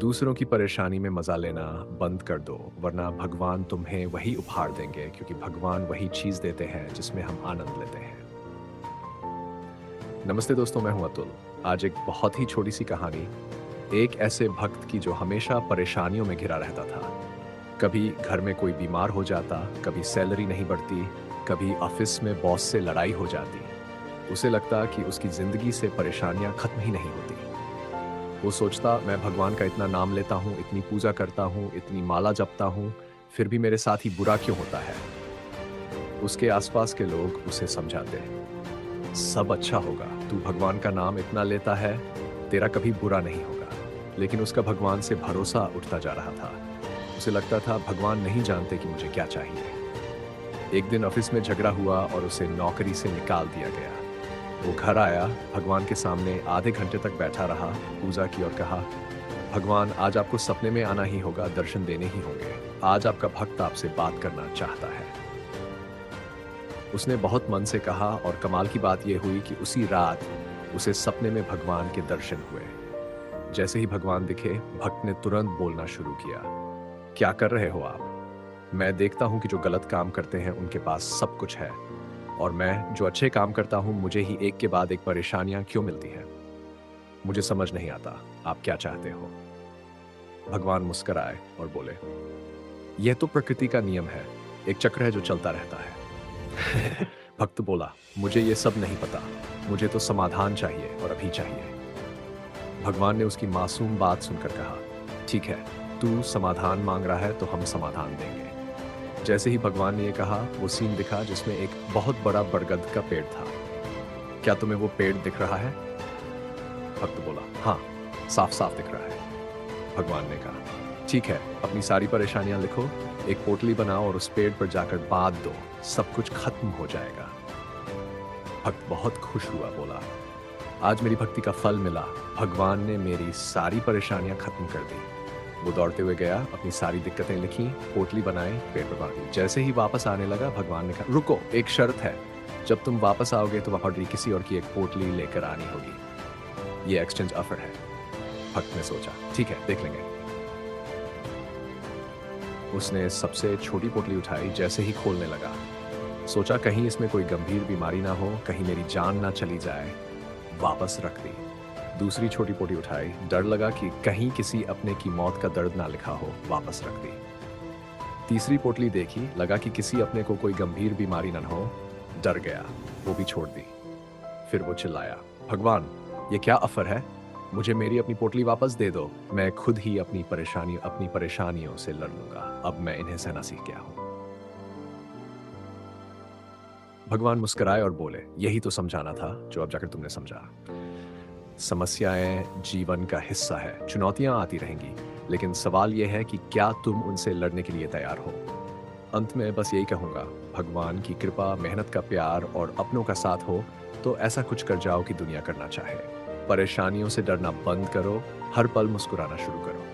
दूसरों की परेशानी में मज़ा लेना बंद कर दो, वरना भगवान तुम्हें वही उपहार देंगे क्योंकि भगवान वही चीज़ देते हैं जिसमें हम आनंद लेते हैं। नमस्ते दोस्तों, मैं हूं अतुल। आज एक बहुत ही छोटी सी कहानी, एक ऐसे भक्त की जो हमेशा परेशानियों में घिरा रहता था। कभी घर में कोई बीमार हो जाता, कभी सैलरी नहीं बढ़ती, कभी ऑफिस में बॉस से लड़ाई हो जाती। उसे लगता कि उसकी ज़िंदगी से परेशानियां खत्म ही नहीं होती। वो सोचता, मैं भगवान का इतना नाम लेता हूँ, इतनी पूजा करता हूँ, इतनी माला जपता हूँ, फिर भी मेरे साथ ही बुरा क्यों होता है। उसके आसपास के लोग उसे समझाते, सब अच्छा होगा, तू भगवान का नाम इतना लेता है, तेरा कभी बुरा नहीं होगा। लेकिन उसका भगवान से भरोसा उठता जा रहा था। उसे लगता था भगवान नहीं जानते कि मुझे क्या चाहिए। एक दिन ऑफिस में झगड़ा हुआ और उसे नौकरी से निकाल दिया गया। वो घर आया, भगवान के सामने आधे घंटे तक बैठा रहा, पूजा की और कहा, भगवान आज आपको सपने में आना ही होगा, दर्शन देने ही होंगे। आज आपका भक्त आपसे बात करना चाहता है। उसने बहुत मन से कहा और कमाल की बात यह हुई कि उसी रात उसे सपने में भगवान के दर्शन हुए। जैसे ही भगवान दिखे, भक्त ने तुरंत बोलना शुरू किया, क्या कर रहे हो आप? मैं देखता हूं कि जो गलत काम करते हैं उनके पास सब कुछ है, और मैं जो अच्छे काम करता हूं मुझे ही एक के बाद एक परेशानियां क्यों मिलती हैं? मुझे समझ नहीं आता, आप क्या चाहते हो? भगवान मुस्कुराए और बोले, यह तो प्रकृति का नियम है, एक चक्र है जो चलता रहता है। भक्त बोला, मुझे ये सब नहीं पता, मुझे तो समाधान चाहिए और अभी चाहिए। भगवान ने उसकी मासूम बात सुनकर कहा, ठीक है, तू समाधान मांग रहा है तो हम समाधान देंगे। जैसे ही भगवान ने ये कहा, वो सीन दिखा जिसमें एक बहुत बड़ा बरगद का पेड़ था। क्या तुम्हें वो पेड़ दिख रहा है? भक्त बोला, हाँ, साफ साफ दिख रहा है। भगवान ने कहा, ठीक है, अपनी सारी परेशानियां लिखो, एक पोटली बनाओ और उस पेड़ पर जाकर बांध दो, सब कुछ खत्म हो जाएगा। भक्त बहुत खुश हुआ, बोला, आज मेरी भक्ति का फल मिला, भगवान ने मेरी सारी परेशानियां खत्म कर दी। वो दौड़ते हुए गया, अपनी सारी दिक्कतें लिखी, पोटली बनाई, पेड़ पर बांधी। जैसे ही वापस आने लगा, भगवान ने कहा, रुको, एक शर्त है, जब तुम वापस आओगे तो वहां किसी और की एक पोटली लेकर आनी होगी। ये एक्सचेंज ऑफर है। भक्त ने सोचा, ठीक है, देख लेंगे। उसने सबसे छोटी पोटली उठाई, जैसे ही खोलने लगा, सोचा कहीं इसमें कोई गंभीर बीमारी ना हो, कहीं मेरी जान ना चली जाए। वापस रख दी। दूसरी छोटी पोटली उठाई, डर लगा कि कहीं किसी अपने की मौत का दर्द ना लिखा हो, वापस रख दी। तीसरी पोटली देखी, लगा कि किसी अपने को कोई गंभीर बीमारी ना हो, डर गया, वो भी छोड़ दी। फिर वो चिल्लाया, भगवान, ये क्या ऑफर है? मुझे मेरी अपनी पोटली वापस दे दो, मैं खुद ही अपनी परेशानियों से लड़ लूंगा, अब मैं इन्हें सहना सीख गया हूं। भगवान मुस्कुराए और बोले, यही तो समझाना था जो अब जाकर तुमने समझा। समस्याएं जीवन का हिस्सा है, चुनौतियां आती रहेंगी, लेकिन सवाल यह है कि क्या तुम उनसे लड़ने के लिए तैयार हो। अंत में बस यही कहूंगा, भगवान की कृपा, मेहनत का प्यार और अपनों का साथ हो तो ऐसा कुछ कर जाओ कि दुनिया करना चाहे। परेशानियों से डरना बंद करो, हर पल मुस्कुराना शुरू करो।